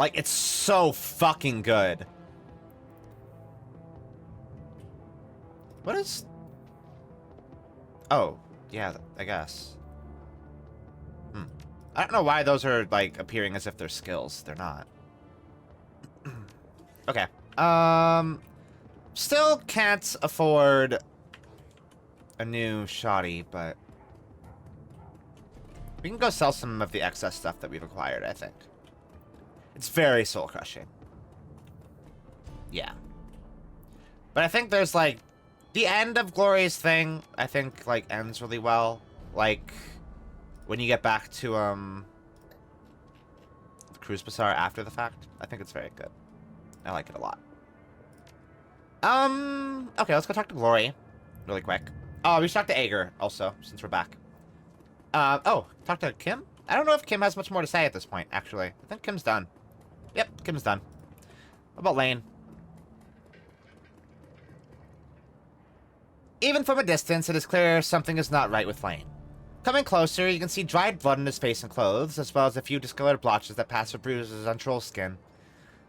Like, it's so fucking good. What is... Oh, yeah, I guess. I don't know why those are, like, appearing as if they're skills. They're not. Okay. Still can't afford a new shoddy, but... we can go sell some of the excess stuff that we've acquired, I think. It's very soul-crushing. Yeah. But I think there's, like... the end of Glory's thing, I think, like, ends really well. Like, when you get back to, the Cruise Bazaar after the fact. I think it's very good. I like it a lot. Okay, let's go talk to Glory. Really quick. Oh, we should talk to Ager, also, since we're back. Oh, talk to Kim? I don't know if Kim has much more to say at this point, actually. I think Kim's done. Yep, Kim's done. What about Lane? Even from a distance, it is clear something is not right with Lane. Coming closer, you can see dried blood on his face and clothes, as well as a few discolored blotches that pass for bruises on Troll's skin.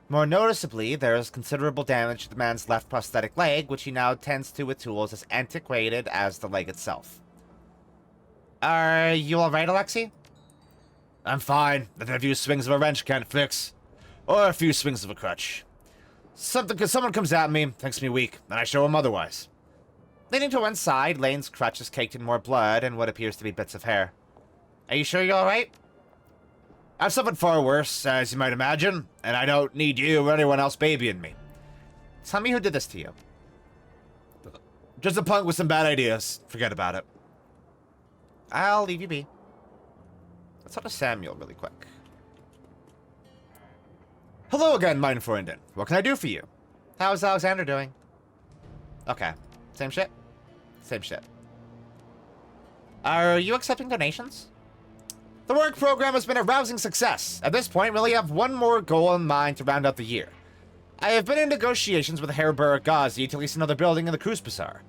More noticeably, there is considerable damage to the man's left prosthetic leg, which he now tends to with tools as antiquated as the leg itself. Are you alright, Alexei? I'm fine. Nothing a few swings of a wrench can't fix. Or a few swings of a crutch. Someone comes at me, thinks me weak, and I show him otherwise. Leaning to one side, Lane's crutch is caked in more blood and what appears to be bits of hair. Are you sure you're alright? I've suffered far worse, as you might imagine, and I don't need you or anyone else babying me. Tell me who did this to you. Just a punk with some bad ideas. Forget about it. I'll leave you be. Let's talk to Samuel really quick. Hello again, mein Freundin. What can I do for you? How's Alexander doing? Okay. Same shit? Same shit. Are you accepting donations? The work program has been a rousing success. At this point, we only have one more goal in mind to round out the year. I have been in negotiations with Harebrained Schemes to lease another building in the Cruise Bazaar.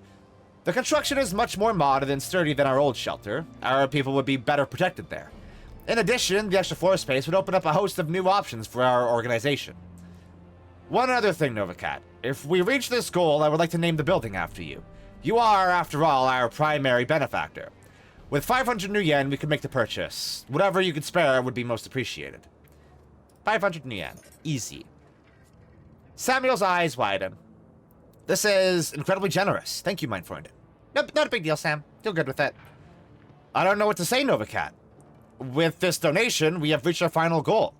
The construction is much more modern and sturdy than our old shelter. Our people would be better protected there. In addition, the extra floor space would open up a host of new options for our organization. One other thing, Novacat. If we reach this goal, I would like to name the building after you. You are, after all, our primary benefactor. With 500 new yen, we could make the purchase. Whatever you could spare would be most appreciated. 500 new yen. Easy. Samuel's eyes widen. This is incredibly generous. Thank you, mein Freund. Nope, not a big deal, Sam. Feel good with it. I don't know what to say, Novacat. With this donation, we have reached our final goal.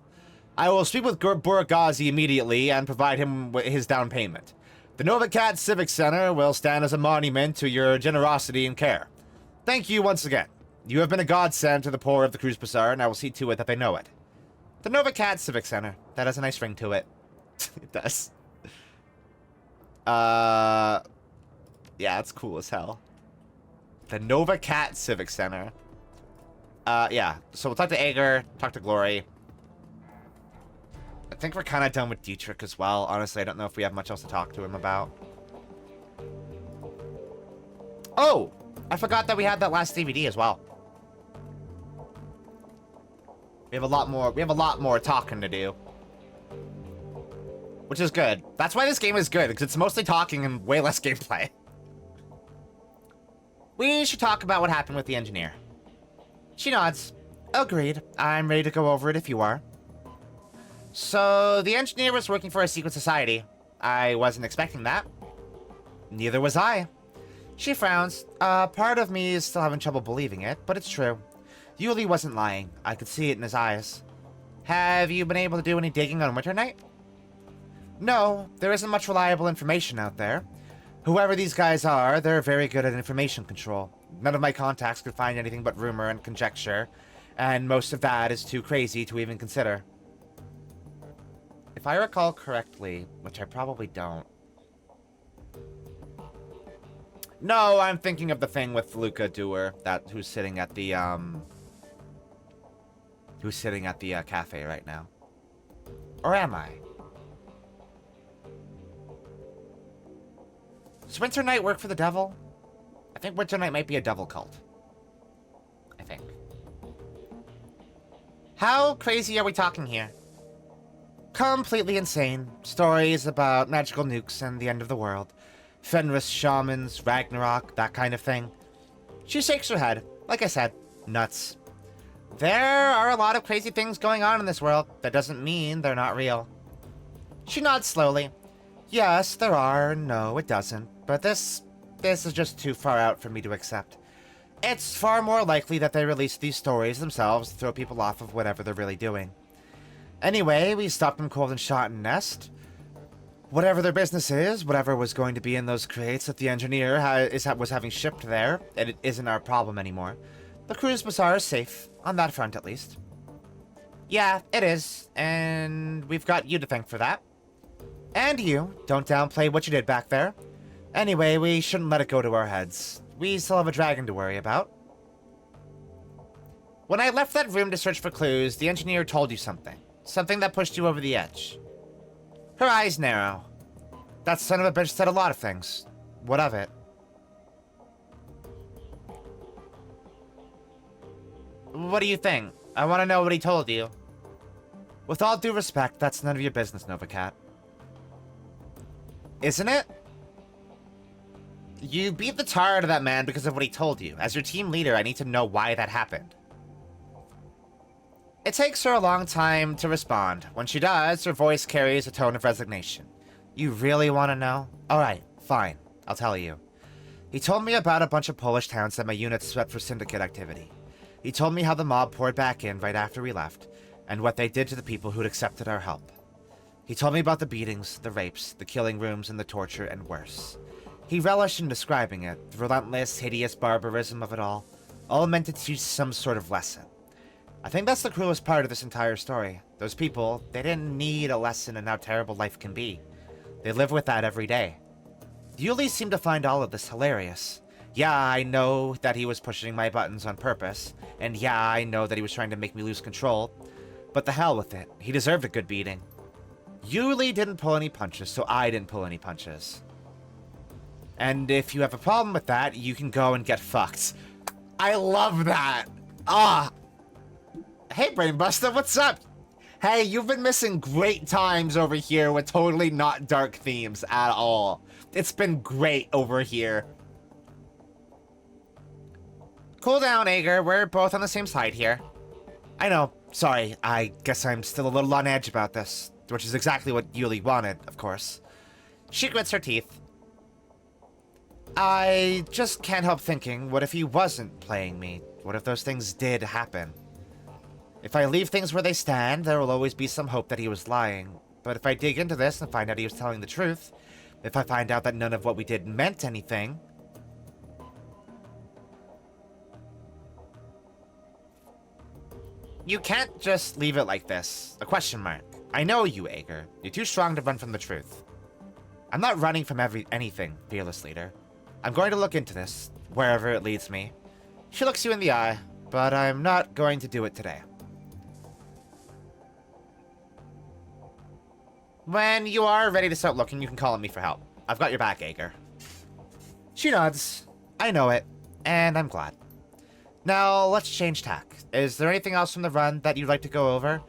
I will speak with Buragazi immediately and provide him with his down payment. The Novacat Civic Center will stand as a monument to your generosity and care. Thank you once again. You have been a godsend to the poor of the Cruise Bazaar, and I will see to it that they know it. The Novacat Civic Center. That has a nice ring to it. It does. Yeah, it's cool as hell. The Novacat Civic Center. Yeah. So we'll talk to Ager, talk to Glory. I think we're kind of done with Dietrich as well. Honestly, I don't know if we have much else to talk to him about. Oh! I forgot that we had that last DVD as well. We have a lot more talking to do. Which is good. That's why this game is good, because it's mostly talking and way less gameplay. We should talk about what happened with the engineer. She nods. Agreed. I'm ready to go over it if you are. So, the engineer was working for a secret society. I wasn't expecting that. Neither was I. She frowns. Part of me is still having trouble believing it, but it's true. Yuli wasn't lying. I could see it in his eyes. Have you been able to do any digging on Winter Night? No, there isn't much reliable information out there. Whoever these guys are, they're very good at information control. None of my contacts could find anything but rumor and conjecture, and most of that is too crazy to even consider. If I recall correctly, which I probably don't. No, I'm thinking of the thing with Luka Étoile, who's sitting at the cafe right now. Or am I? Does Winter Night work for the devil? I think Winter Night might be a devil cult. I think. How crazy are we talking here? Completely insane. Stories about magical nukes and the end of the world. Fenris shamans, Ragnarok, that kind of thing. She shakes her head. Like I said, nuts. There are a lot of crazy things going on in this world. That doesn't mean they're not real. She nods slowly. Yes, there are. No, it doesn't. But this is just too far out for me to accept. It's far more likely that they release these stories themselves to throw people off of whatever they're really doing. Anyway, we stopped them cold and shot and nest. Whatever their business is, whatever was going to be in those crates that the engineer was having shipped there, and it isn't our problem anymore. The cruise bazaar is safe, on that front at least. Yeah, it is, and we've got you to thank for that. And you, don't downplay what you did back there. Anyway, we shouldn't let it go to our heads. We still have a dragon to worry about. When I left that room to search for clues, the engineer told you something. Something that pushed you over the edge. Her eyes narrow. That son of a bitch said a lot of things. What of it? What do you think? I want to know what he told you. With all due respect, that's none of your business, Novacat. Isn't it? You beat the tar out of that man because of what he told you. As your team leader, I need to know why that happened. It takes her a long time to respond. When she does, her voice carries a tone of resignation. You really want to know? Alright, fine. I'll tell you. He told me about a bunch of Polish towns that my unit swept for syndicate activity. He told me how the mob poured back in right after we left, and what they did to the people who'd accepted our help. He told me about the beatings, the rapes, the killing rooms, and the torture, and worse. He relished in describing it, the relentless, hideous barbarism of it all meant to teach some sort of lesson. I think that's the cruelest part of this entire story. Those people, they didn't need a lesson in how terrible life can be. They live with that every day. Yuli seemed to find all of this hilarious. Yeah, I know that he was pushing my buttons on purpose, and yeah, I know that he was trying to make me lose control, but the hell with it. He deserved a good beating. Yuli didn't pull any punches, so I didn't pull any punches. And if you have a problem with that, you can go and get fucked. I love that! Ah! Hey, Brainbuster, what's up? Hey, you've been missing great times over here with totally not dark themes at all. It's been great over here. Cool down, Ager. We're both on the same side here. I know. Sorry. I guess I'm still a little on edge about this, which is exactly what Yuli wanted, of course. She grits her teeth. I just can't help thinking, what if he wasn't playing me? What if those things did happen? If I leave things where they stand, there will always be some hope that he was lying. But if I dig into this and find out he was telling the truth, if I find out that none of what we did meant anything... You can't just leave it like this. A question mark. I know you, Ager. You're too strong to run from the truth. I'm not running from anything, fearless leader. I'm going to look into this, wherever it leads me. She looks you in the eye, but I'm not going to do it today. When you are ready to start looking, you can call on me for help. I've got your back, Ager. She nods. I know it, and I'm glad. Now, let's change tack. Is there anything else from the run that you'd like to go over?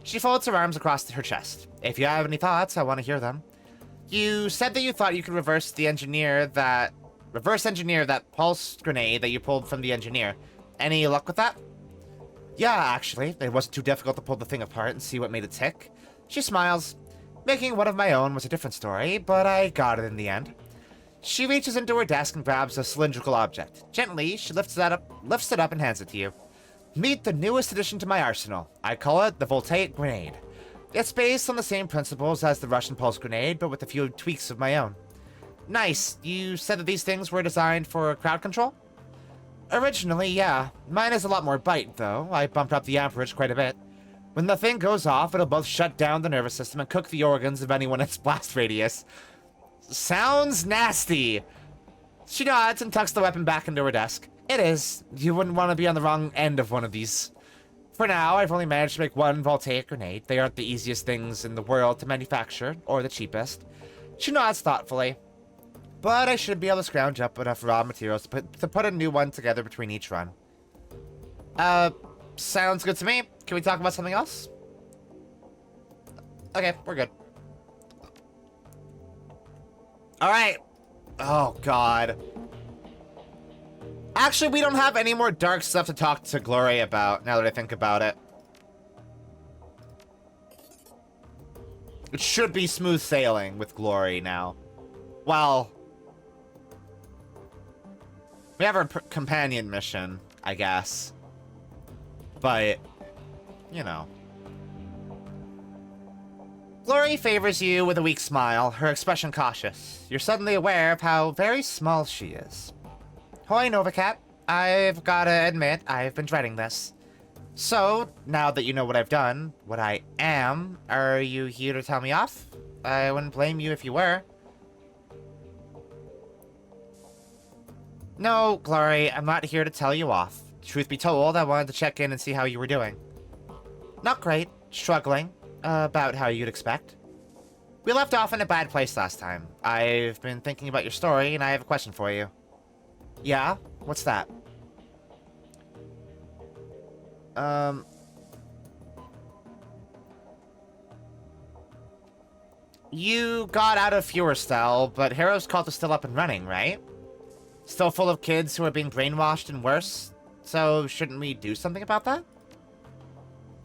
She folds her arms across her chest. If you have any thoughts, I want to hear them. You said that you thought you could reverse engineer that pulse grenade that you pulled from the engineer. Any luck with that? Yeah, actually. It wasn't too difficult to pull the thing apart and see what made it tick. She smiles. Making one of my own was a different story, but I got it in the end. She reaches into her desk and grabs a cylindrical object. Gently, she lifts it up and hands it to you. Meet the newest addition to my arsenal. I call it the Voltaic Grenade. It's based on the same principles as the Russian Pulse Grenade, but with a few tweaks of my own. Nice. You said that these things were designed for crowd control? Originally, yeah. Mine is a lot more bite, though. I bumped up the amperage quite a bit. When the thing goes off, it'll both shut down the nervous system and cook the organs of anyone in its blast radius. Sounds nasty. She nods and tucks the weapon back into her desk. It is. You wouldn't want to be on the wrong end of one of these. For now, I've only managed to make one Voltaic grenade. They aren't the easiest things in the world to manufacture, or the cheapest. She nods thoughtfully. But I should be able to scrounge up enough raw materials to put a new one together between each run. Sounds good to me. Can we talk about something else? Okay, we're good. Alright. Oh, God. Actually, we don't have any more dark stuff to talk to Glory about, now that I think about it. It should be smooth sailing with Glory now. Well, we have our companion mission, I guess. But, you know. Glory favors you with a weak smile, her expression cautious. You're suddenly aware of how very small she is. Hoy, Novacat. I've gotta admit, I've been dreading this. So, now that you know what I've done, what I am, are you here to tell me off? I wouldn't blame you if you were. No, Glory, I'm not here to tell you off. Truth be told, I wanted to check in and see how you were doing. Not great. Struggling. About how you'd expect. We left off in a bad place last time. I've been thinking about your story, and I have a question for you. Yeah? What's that? You got out of Furestel, but Hero's Cult is still up and running, right? Still full of kids who are being brainwashed and worse? So, shouldn't we do something about that?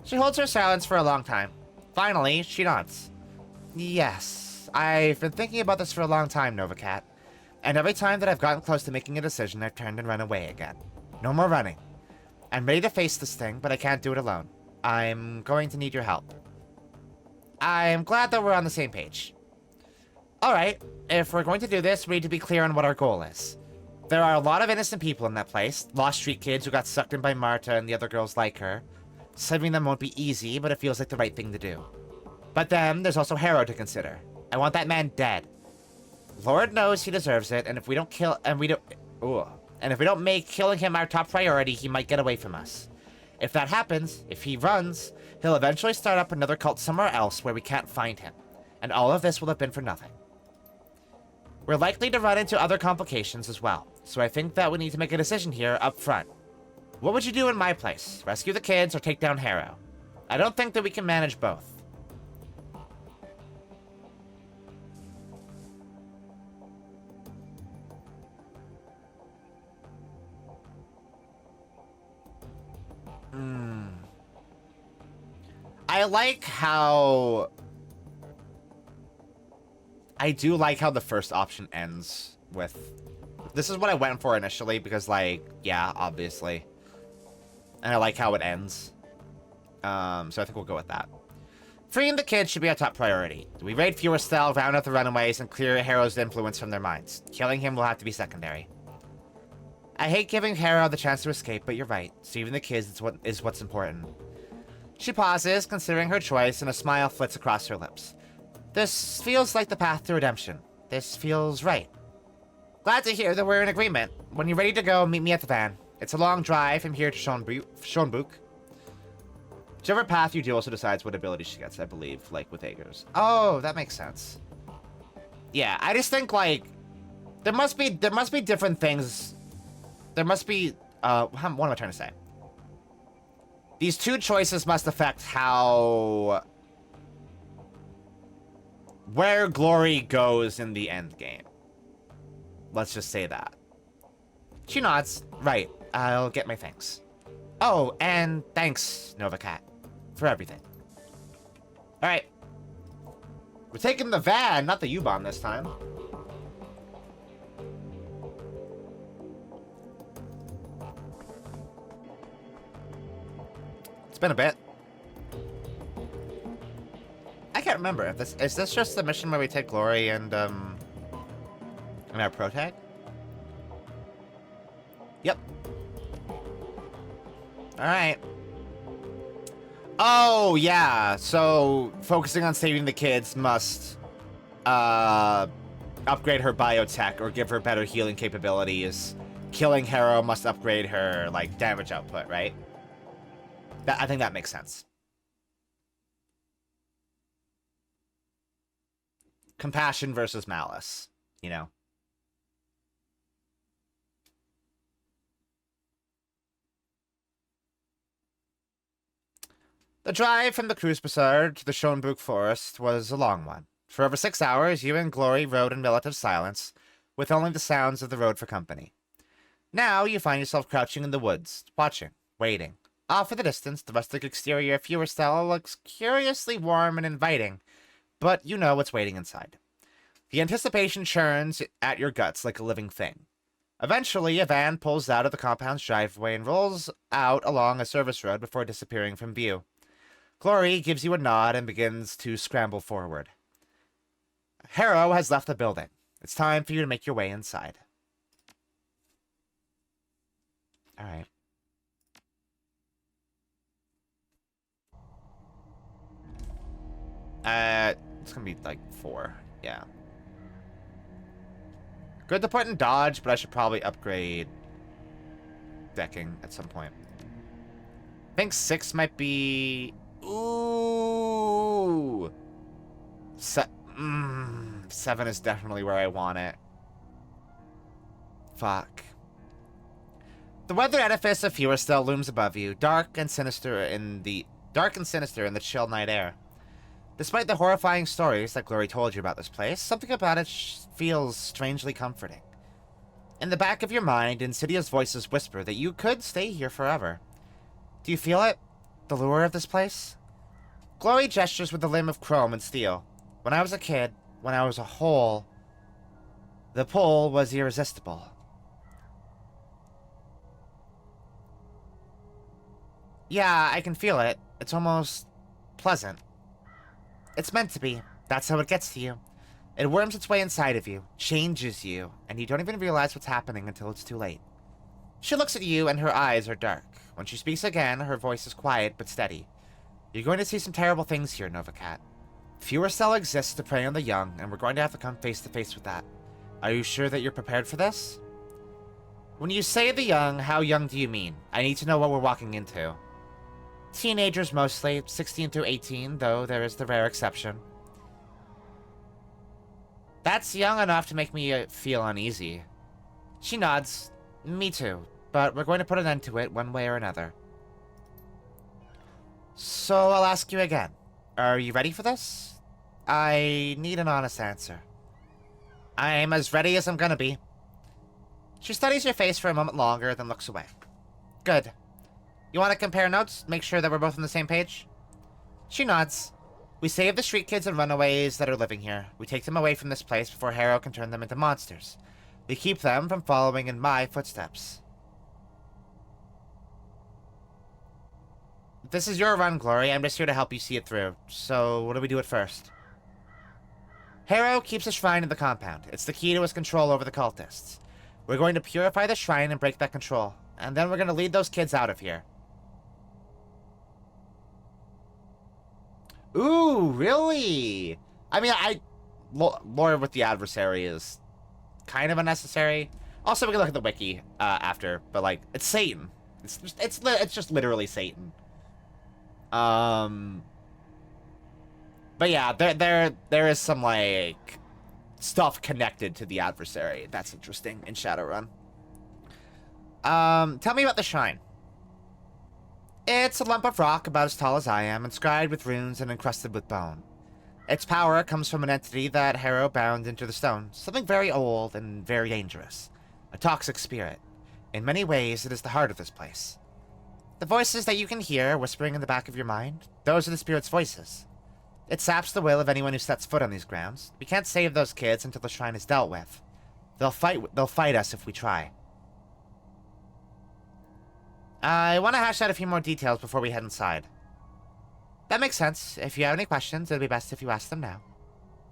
She holds her silence for a long time. Finally, she nods. Yes, I've been thinking about this for a long time, Novacat. And every time that I've gotten close to making a decision, I've turned and run away again. No more running. I'm ready to face this thing, but I can't do it alone. I'm going to need your help. I'm glad that we're on the same page. Alright, if we're going to do this, we need to be clear on what our goal is. There are a lot of innocent people in that place, lost street kids who got sucked in by Marta and the other girls like her. Saving them won't be easy, but it feels like the right thing to do. But then, there's also Harrow to consider. I want that man dead. Lord knows he deserves it, and if we don't make killing him our top priority, he might get away from us. If that happens, if he runs, he'll eventually start up another cult somewhere else where we can't find him. And all of this will have been for nothing. We're likely to run into other complications as well, so I think that we need to make a decision here up front. What would you do in my place? Rescue the kids or take down Harrow? I don't think that we can manage both. I do like how the first option ends with... This is what I went for initially because, like, yeah, obviously. And I like how it ends. So I think we'll go with that. Freeing the kids should be our top priority. We raid Furestel, round out the runaways, and clear Harrow's influence from their minds. Killing him will have to be secondary. I hate giving Harrow the chance to escape, but you're right. Saving the kids is what's important. She pauses, considering her choice, and a smile flits across her lips. This feels like the path to redemption. This feels right. Glad to hear that we're in agreement. When you're ready to go, meet me at the van. It's a long drive from here to Schonbuk. Whichever path you do also decides what ability she gets, I believe, like with Aegir's. Oh, that makes sense. Yeah, I just think, like, there must be different things. There must be, what am I trying to say? These two choices must affect where Glory goes in the end game. Let's just say that. She nods. Right. I'll get my thanks. Oh, and thanks, Novacat, for everything. Alright. We're taking the van, not the U-Bomb this time. It's been a bit. I can't remember if is this just the mission where we take Glory and our protag? Yep. Alright. Oh, yeah. So, focusing on saving the kids must upgrade her biotech or give her better healing capabilities. Killing Harrow must upgrade her, like, damage output, right? I think that makes sense. Compassion versus malice, you know? The drive from the Cruise Bazaar to the Schönbrück Forest was a long one. For over 6 hours, you and Glory rode in relative silence, with only the sounds of the road for company. Now you find yourself crouching in the woods, watching, waiting. Off in the distance, the rustic exterior of Feuerstelle looks curiously warm and inviting, but you know what's waiting inside. The anticipation churns at your guts like a living thing. Eventually, a van pulls out of the compound's driveway and rolls out along a service road before disappearing from view. Glory gives you a nod and begins to scramble forward. Harrow has left the building. It's time for you to make your way inside. Alright. It's gonna be like 4. Yeah. Good to put in dodge, but I should probably upgrade decking at some point. I think 6 might be... Ooh! 7 is definitely where I want it. Fuck. The weathered edifice of Feuerstelle looms above you, dark and sinister in the chill night air. Despite the horrifying stories that Glory told you about this place, something about it feels strangely comforting. In the back of your mind, insidious voices whisper that you could stay here forever. Do you feel it? The lure of this place? Glory gestures with a limb of chrome and steel. When I was a kid, when I was a whole, the pull was irresistible. Yeah, I can feel it. It's almost pleasant. It's meant to be. That's how it gets to you. It worms its way inside of you, changes you, and you don't even realize what's happening until it's too late. She looks at you and her eyes are dark. When she speaks again, her voice is quiet but steady. You're going to see some terrible things here, Novacat. Feuerstelle exists to prey on the young, and we're going to have to come face to face with that. Are you sure that you're prepared for this? When you say the young, how young do you mean? I need to know what we're walking into. Teenagers mostly, 16 through 18, though there is the rare exception. That's young enough to make me feel uneasy. She nods. Me too, but we're going to put an end to it one way or another. So I'll ask you again. Are you ready for this? I need an honest answer. I'm as ready as I'm gonna be. She studies your face for a moment longer, then looks away. Good. You want to compare notes? Make sure that we're both on the same page? She nods. We save the street kids and runaways that are living here. We take them away from this place before Harrow can turn them into monsters. We keep them from following in my footsteps. This is your run, Glory. I'm just here to help you see it through. So, what do we do at first? Harrow keeps a shrine in the compound. It's the key to his control over the cultists. We're going to purify the shrine and break that control. And then we're going to lead those kids out of here. Ooh, really? I mean, lore with the adversary is kind of unnecessary. Also, we can look at the wiki after, but like, it's Satan. It's just literally Satan. But yeah, there is some like stuff connected to the adversary. That's interesting in Shadowrun. Tell me about the shrine. It's a lump of rock about as tall as I am, inscribed with runes and encrusted with bone. Its power comes from an entity that Harrow bound into the stone, something very old and very dangerous. A toxic spirit. In many ways, it is the heart of this place. The voices that you can hear whispering in the back of your mind, those are the spirit's voices. It saps the will of anyone who sets foot on these grounds. We can't save those kids until the shrine is dealt with. They'll fight us if we try. I want to hash out a few more details before we head inside. That makes sense. If you have any questions, it'll be best if you ask them now.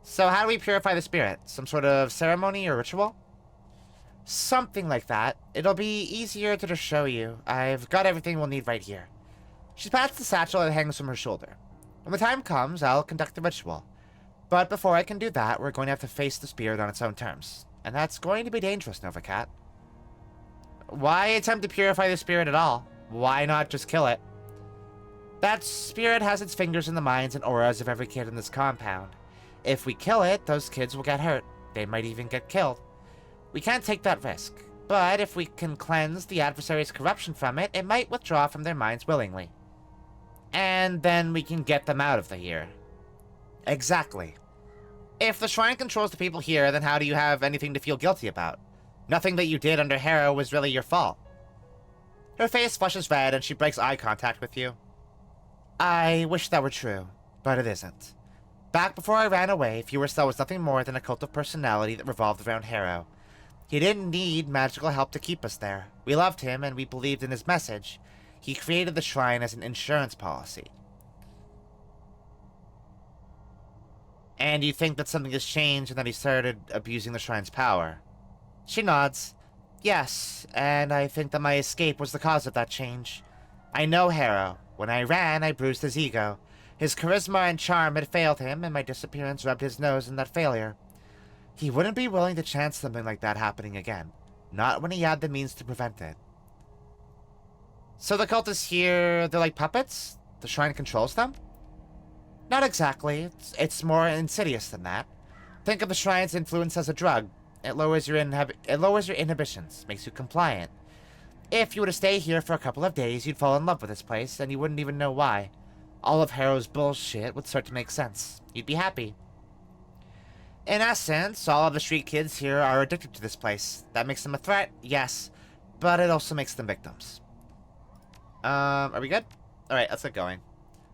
So how do we purify the spirit? Some sort of ceremony or ritual? Something like that. It'll be easier to just show you. I've got everything we'll need right here. She pats the satchel that hangs from her shoulder. When the time comes, I'll conduct the ritual. But before I can do that, we're going to have to face the spirit on its own terms. And that's going to be dangerous, Novacat. Why attempt to purify the spirit at all? Why not just kill it? That spirit has its fingers in the minds and auras of every kid in this compound. If we kill it, those kids will get hurt. They might even get killed. We can't take that risk. But if we can cleanse the adversary's corruption from it, it might withdraw from their minds willingly. And then we can get them out of here. Exactly. If the shrine controls the people here, then how do you have anything to feel guilty about? Nothing that you did under Harrow was really your fault. Her face flushes red and she breaks eye contact with you. I wish that were true, but it isn't. Back before I ran away, Fewerstell was nothing more than a cult of personality that revolved around Harrow. He didn't need magical help to keep us there. We loved him and we believed in his message. He created the shrine as an insurance policy. And you think that something has changed and that he started abusing the shrine's power? She nods. Yes, and I think that my escape was the cause of that change. I know Harrow. When I ran, I bruised his ego. His charisma and charm had failed him, and my disappearance rubbed his nose in that failure. He wouldn't be willing to chance something like that happening again. Not when he had the means to prevent it. So the cultists here, they're like puppets? The shrine controls them? Not exactly. It's more insidious than that. Think of the shrine's influence as a drug. It lowers your inhibitions, makes you compliant. If you were to stay here for a couple of days, you'd fall in love with this place, and you wouldn't even know why. All of Harrow's bullshit would start to make sense. You'd be happy. In essence, all of the street kids here are addicted to this place. That makes them a threat, yes, but it also makes them victims. Are we good? Alright, let's get going.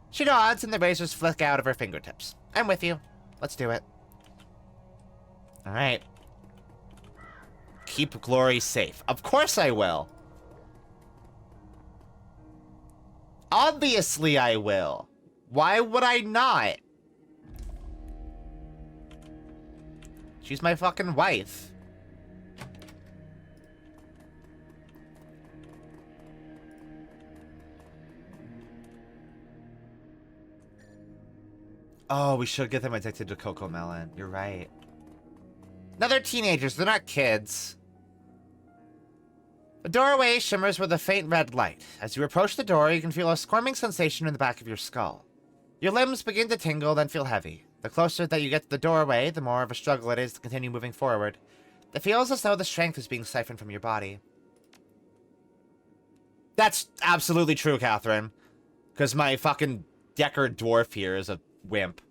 She nods and the razors flick out of her fingertips. I'm with you. Let's do it. Alright. Keep Glory safe. Of course I will. Obviously I will. Why would I not? She's my fucking wife. Oh, we should get them addicted to Coco Melon. You're right. Now they're teenagers. They're not kids. The doorway shimmers with a faint red light. As you approach the door, you can feel a squirming sensation in the back of your skull. Your limbs begin to tingle, then feel heavy. The closer that you get to the doorway, the more of a struggle it is to continue moving forward. It feels as though the strength is being siphoned from your body. That's absolutely true, Catherine. Because my fucking Deckard dwarf here is a wimp.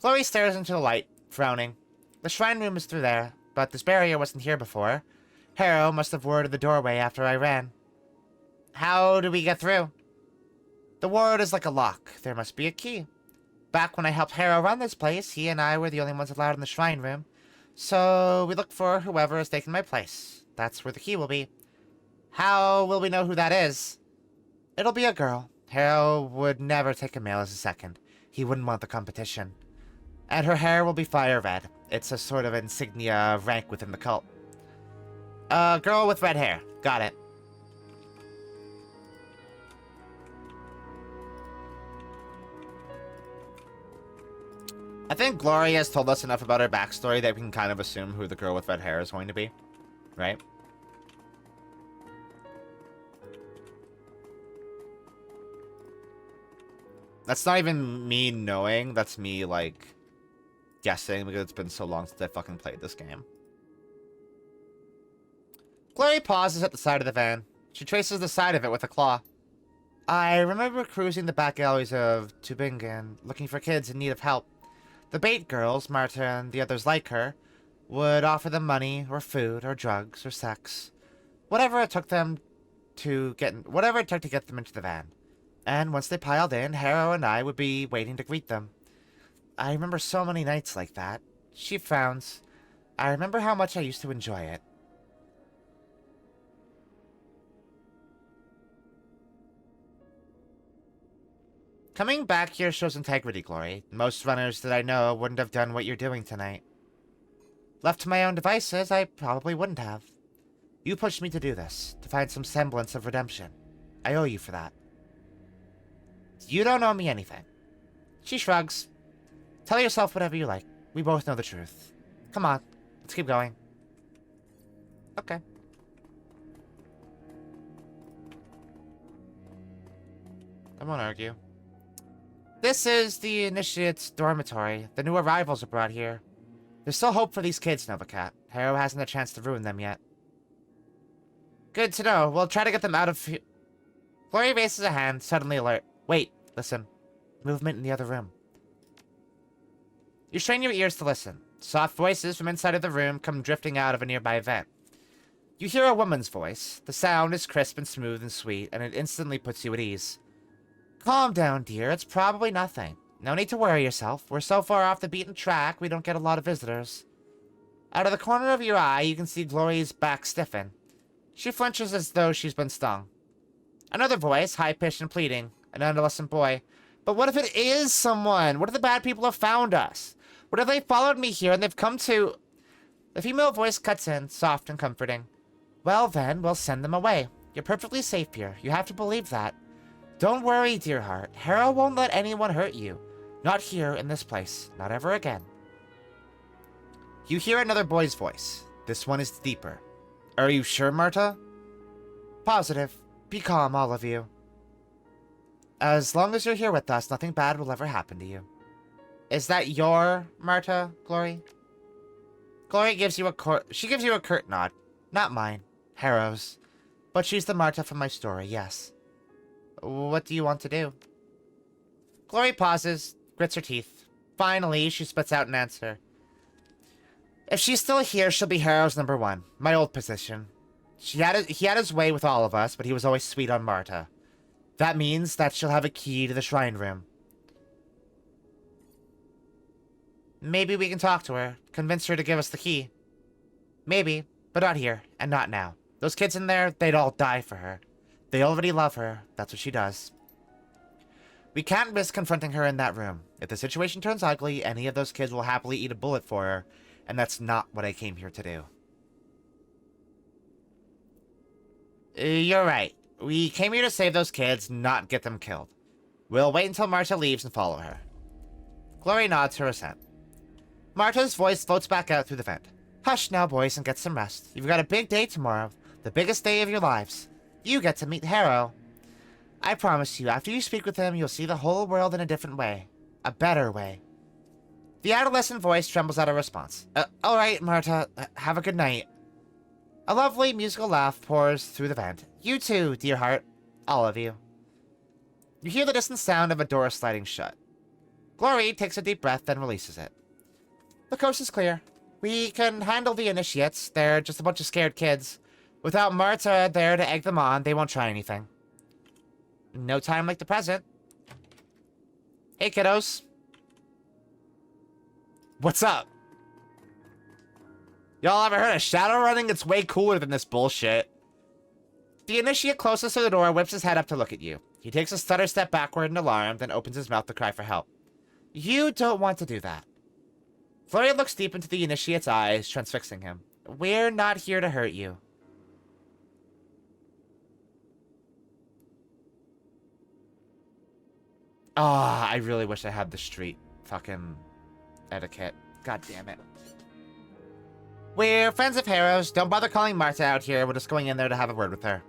Chloe stares into the light, frowning. The shrine room is through there, but this barrier wasn't here before. Harrow must have warded the doorway after I ran. How do we get through? The ward is like a lock. There must be a key. Back when I helped Harrow run this place, he and I were the only ones allowed in the shrine room. So we look for whoever has taken my place. That's where the key will be. How will we know who that is? It'll be a girl. Harrow would never take a male as a second. He wouldn't want the competition. And her hair will be fire red. It's a sort of insignia of rank within the cult. A girl with red hair. Got it. I think Gloria has told us enough about her backstory that we can kind of assume who the girl with red hair is going to be. Right? That's not even me knowing. That's me, like, guessing because it's been so long since I fucking played this game. Glory pauses at the side of the van. She traces the side of it with a claw. I remember cruising the back alleys of Tübingen, looking for kids in need of help. The bait girls, Marta and the others like her, would offer them money or food or drugs or sex. Whatever it took to get them into the van. And once they piled in, Harrow and I would be waiting to greet them. I remember so many nights like that. She frowns. I remember how much I used to enjoy it. Coming back here shows integrity, Glory. Most runners that I know wouldn't have done what you're doing tonight. Left to my own devices, I probably wouldn't have. You pushed me to do this, to find some semblance of redemption. I owe you for that. You don't owe me anything. She shrugs. Tell yourself whatever you like. We both know the truth. Come on, let's keep going. Okay. I won't argue. This is the Initiate's dormitory. The new arrivals are brought here. There's still hope for these kids, Novacat. Harrow hasn't a chance to ruin them yet. Good to know. We'll try to get them out of here. Glory raises a hand, suddenly alert. Wait, Listen. Movement in the other room. You strain your ears to listen. Soft voices from inside of the room come drifting out of a nearby vent. You hear a woman's voice. The sound is crisp and smooth and sweet, and it instantly puts you at ease. Calm down, dear. It's probably nothing. No need to worry yourself. We're so far off the beaten track, we don't get a lot of visitors. Out of the corner of your eye, you can see Glory's back stiffen. She flinches as though she's been stung. Another voice, high-pitched and pleading. An adolescent boy. But what if it is someone? What if the bad people have found us? What if they followed me here and they've come to... The female voice cuts in, soft and comforting. Well then, we'll send them away. You're perfectly safe here. You have to believe that. Don't worry, dear heart. Hera won't let anyone hurt you. Not here in this place. Not ever again. You hear another boy's voice. This one is deeper. Are you sure, Marta? Positive. Be calm, all of you. As long as you're here with us, nothing bad will ever happen to you. Is that your Marta, Glory? Glory gives you a curt nod. Not mine. Hera's. But she's the Marta from my story, yes. What do you want to do? Glory pauses, grits her teeth. Finally, she spits out an answer. If she's still here, she'll be Hera's number one. My old position. He had his way with all of us, but he was always sweet on Marta. That means that she'll have a key to the shrine room. Maybe we can talk to her, convince her to give us the key. Maybe, but not here, and not now. Those kids in there, they'd all die for her. They already love her, that's what she does. We can't risk confronting her in that room. If the situation turns ugly, any of those kids will happily eat a bullet for her, and that's not what I came here to do. You're right. We came here to save those kids, not get them killed. We'll wait until Marta leaves and follow her. Glory nods her assent. Marta's voice floats back out through the vent. Hush now, boys, and get some rest. You've got a big day tomorrow. The biggest day of your lives. You get to meet Harrow. I promise you, after you speak with him, you'll see the whole world in a different way. A better way. The adolescent voice trembles out a response. All right, Marta. Have a good night. A lovely musical laugh pours through the vent. You too, dear heart. All of you. You hear the distant sound of a door sliding shut. Glory takes a deep breath, then releases it. The coast is clear. We can handle the initiates. They're just a bunch of scared kids. Without Marta there to egg them on, they won't try anything. No time like the present. Hey, kiddos. What's up? Y'all ever heard of Shadowrunning? It's way cooler than this bullshit. The initiate closest to the door whips his head up to look at you. He takes a stutter step backward in alarm, then opens his mouth to cry for help. You don't want to do that. Florian looks deep into the initiate's eyes, transfixing him. We're not here to hurt you. Ah, I really wish I had the street fucking etiquette. God damn it. We're friends of Harrow's. Don't bother calling Marta out here. We're just going in there to have a word with her.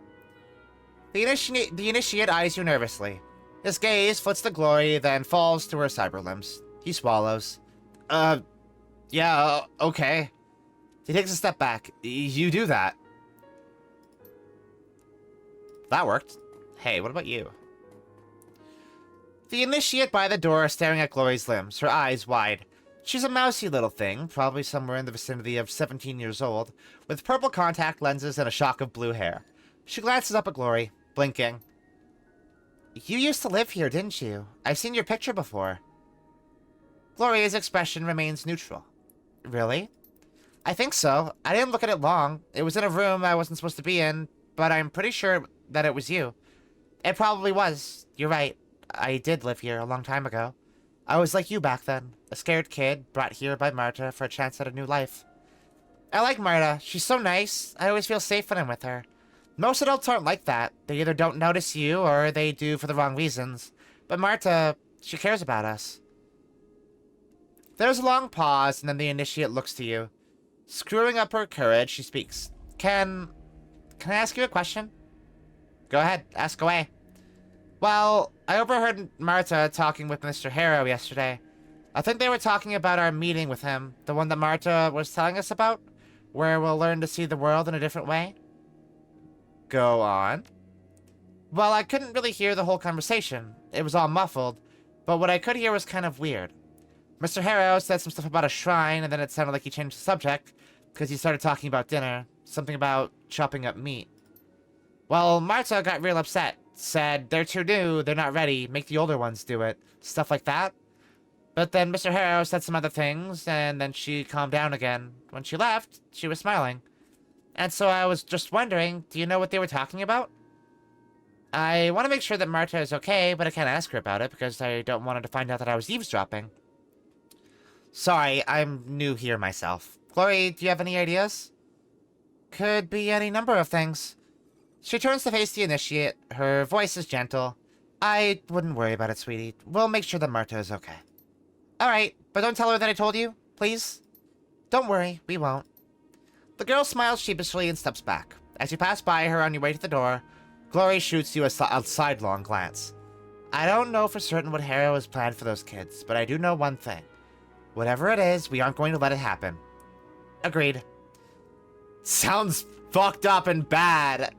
The initiate eyes you nervously. His gaze flits to Glory, then falls to her cyber limbs. He swallows. Yeah, okay. He takes a step back. You do that. That worked. Hey, what about you? The initiate by the door is staring at Glory's limbs, her eyes wide. She's a mousy little thing, probably somewhere in the vicinity of 17 years old, with purple contact lenses and a shock of blue hair. She glances up at Glory, blinking. You used to live here, didn't you? I've seen your picture before. Glory's expression remains neutral. Really? I think so. I didn't look at it long. It was in a room I wasn't supposed to be in, but I'm pretty sure that it was you. It probably was. You're right. I did live here a long time ago. I was like you back then, a scared kid brought here by Marta for a chance at a new life. I like Marta. She's so nice. I always feel safe when I'm with her. Most adults aren't like that. They either don't notice you or they do for the wrong reasons. But Marta, she cares about us. There's a long pause, and then the initiate looks to you. Screwing up her courage, she speaks. Can I ask you a question? Go ahead, ask away. Well, I overheard Marta talking with Mr. Harrow yesterday. I think they were talking about our meeting with him, the one that Marta was telling us about, where we'll learn to see the world in a different way. Go on. Well, I couldn't really hear the whole conversation. It was all muffled, but what I could hear was kind of weird. Mr. Harrow said some stuff about a shrine, and then it sounded like he changed the subject, because he started talking about dinner. Something about chopping up meat. Well, Marta got real upset. Said, they're too new, they're not ready, make the older ones do it. Stuff like that. But then Mr. Harrow said some other things, and then she calmed down again. When she left, she was smiling. And so I was just wondering, do you know what they were talking about? I want to make sure that Marta is okay, but I can't ask her about it because I don't want her to find out that I was eavesdropping. Sorry, I'm new here myself. Glory, do you have any ideas? Could be any number of things. She turns to face the initiate. Her voice is gentle. I wouldn't worry about it, sweetie. We'll make sure that Marta is okay. Alright, but don't tell her that I told you, please? Don't worry, we won't. The girl smiles sheepishly and steps back. As you pass by her on your way to the door, Glory shoots you a sidelong glance. I don't know for certain what Harrow has planned for those kids, but I do know one thing. Whatever it is, we aren't going to let it happen. Agreed. Sounds fucked up and bad.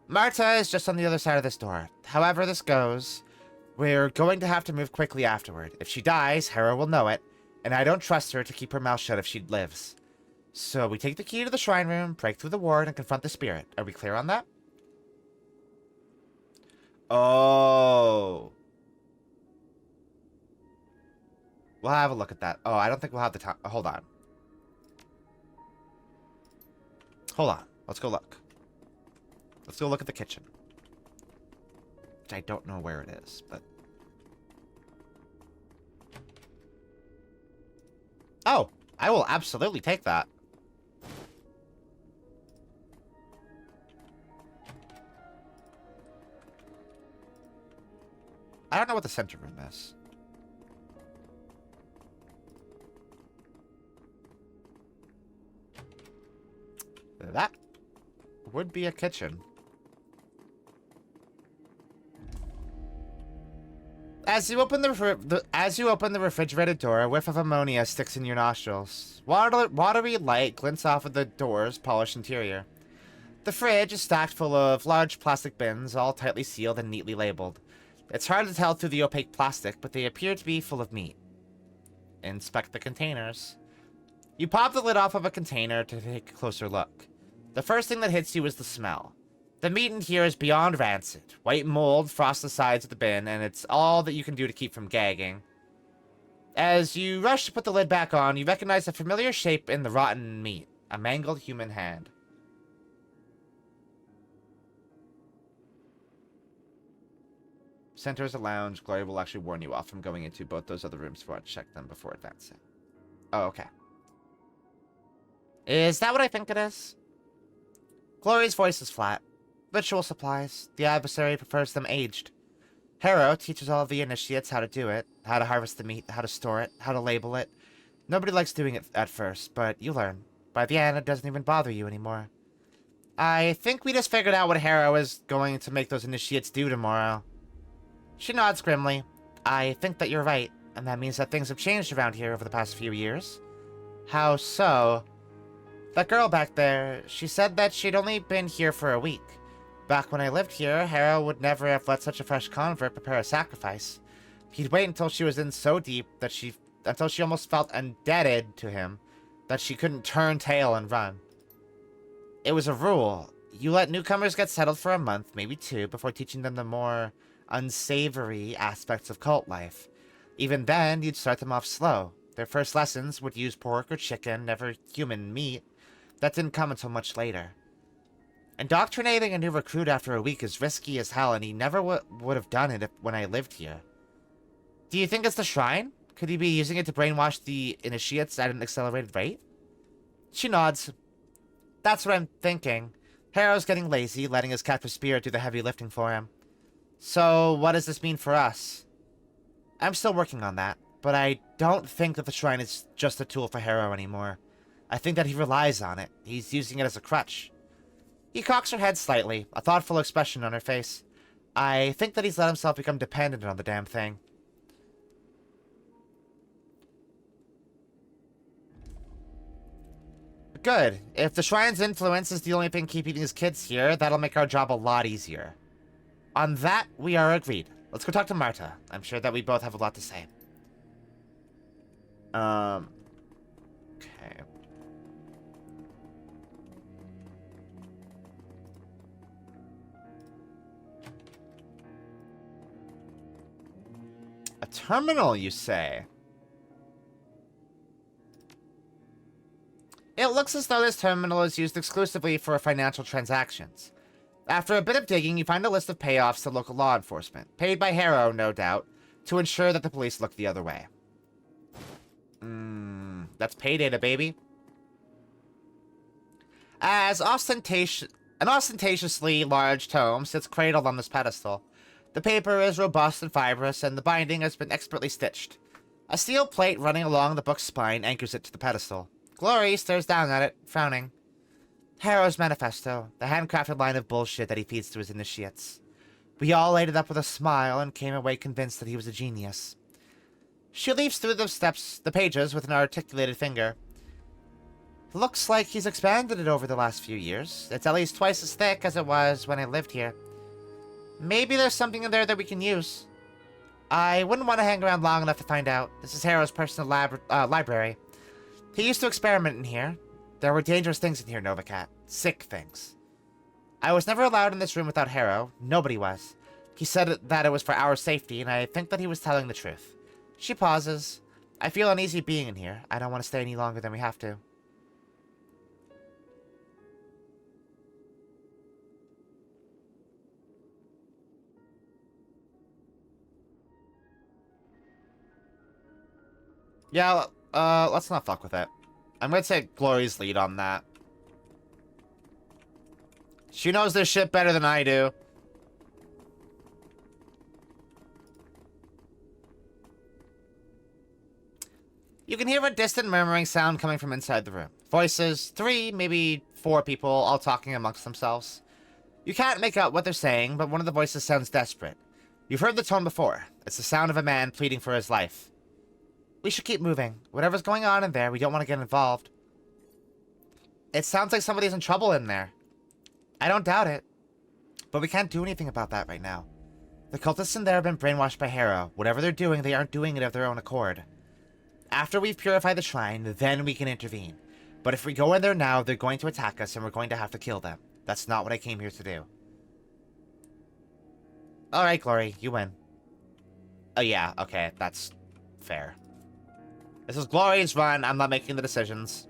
Marta is just on the other side of this door. However this goes, we're going to have to move quickly afterward. If she dies, Harrow will know it, and I don't trust her to keep her mouth shut if she lives. So we take the key to the shrine room, break through the ward, and confront the spirit. Are we clear on that? Oh. We'll have a look at that. Oh, I don't think we'll have the time. Hold on. Hold on. Let's go look. Let's go look at the kitchen. Which I don't know where it is, but... Oh! I will absolutely take that. I don't know what the center room is. That would be a kitchen. As you open the refrigerator door, a whiff of ammonia sticks in your nostrils. Watery light glints off of the door's polished interior. The fridge is stacked full of large plastic bins, all tightly sealed and neatly labeled. It's hard to tell through the opaque plastic, but they appear to be full of meat. Inspect the containers. You pop the lid off of a container to take a closer look. The first thing that hits you is the smell. The meat in here is beyond rancid. White mold frosts the sides of the bin, and it's all that you can do to keep from gagging. As you rush to put the lid back on, you recognize a familiar shape in the rotten meat. A mangled human hand. Center is a lounge. Glory will actually warn you off from going into both those other rooms for check them before advancing. Oh, okay. Is that what I think it is? Glory's voice is flat. Ritual supplies. The adversary prefers them aged. Harrow teaches all of the initiates how to do it, how to harvest the meat, how to store it, how to label it. Nobody likes doing it at first, but you learn. By the end, it doesn't even bother you anymore. I think we just figured out what Harrow is going to make those initiates do tomorrow. She nods grimly. I think that you're right, and that means that things have changed around here over the past few years. How so? That girl back there, she said that she'd only been here for a week. Back when I lived here, Harrow would never have let such a fresh convert prepare a sacrifice. He'd wait until she was in so deep that until she almost felt indebted to him, that she couldn't turn tail and run. It was a rule. You let newcomers get settled for a month, maybe two, before teaching them the more unsavory aspects of cult life. Even then, you'd start them off slow. Their first lessons would use pork or chicken, never human meat. That didn't come until much later. Indoctrinating a new recruit after a week is risky as hell, and he never would have done it when I lived here. Do you think it's the shrine? Could he be using it to brainwash the initiates at an accelerated rate? She nods. That's what I'm thinking. Harrow's getting lazy, letting his captive spirit do the heavy lifting for him. So, what does this mean for us? I'm still working on that, but I don't think that the shrine is just a tool for Harrow anymore. I think that he relies on it. He's using it as a crutch. He cocks her head slightly, a thoughtful expression on her face. I think that he's let himself become dependent on the damn thing. Good. If the Shrine's influence is the only thing keeping these kids here, that'll make our job a lot easier. On that, we are agreed. Let's go talk to Marta. I'm sure that we both have a lot to say. Okay. A terminal, you say? It looks as though this terminal is used exclusively for financial transactions. After a bit of digging, you find a list of payoffs to local law enforcement, paid by Harrow, no doubt, to ensure that the police look the other way. That's pay data, baby. An ostentatiously large tome sits cradled on this pedestal. The paper is robust and fibrous, and the binding has been expertly stitched. A steel plate running along the book's spine anchors it to the pedestal. Glory stares down at it, frowning. Harrow's manifesto, the handcrafted line of bullshit that he feeds to his initiates. We all ate it up with a smile and came away convinced that he was a genius. She leaves through the pages with an articulated finger. Looks like he's expanded it over the last few years. It's at least twice as thick as it was when I lived here. Maybe there's something in there that we can use. I wouldn't want to hang around long enough to find out. This is Harrow's personal library. He used to experiment in here. There were dangerous things in here, Novacat. Sick things. I was never allowed in this room without Harrow. Nobody was. He said that it was for our safety, and I think that he was telling the truth. She pauses. I feel uneasy being in here. I don't want to stay any longer than we have to. Yeah, let's not fuck with it. I'm gonna take Glory's lead on that. She knows this shit better than I do. You can hear a distant murmuring sound coming from inside the room. Voices, 3, maybe 4 people, all talking amongst themselves. You can't make out what they're saying, but one of the voices sounds desperate. You've heard the tone before. It's the sound of a man pleading for his life. We should keep moving. Whatever's going on in there, we don't want to get involved. It sounds like somebody's in trouble in there. I don't doubt it. But we can't do anything about that right now. The cultists in there have been brainwashed by Harrow. Whatever they're doing, they aren't doing it of their own accord. After we've purified the shrine, then we can intervene. But if we go in there now, they're going to attack us and we're going to have to kill them. That's not what I came here to do. Alright, Glory, you win. Oh yeah, okay, that's fair. This is Glory's run, I'm not making the decisions.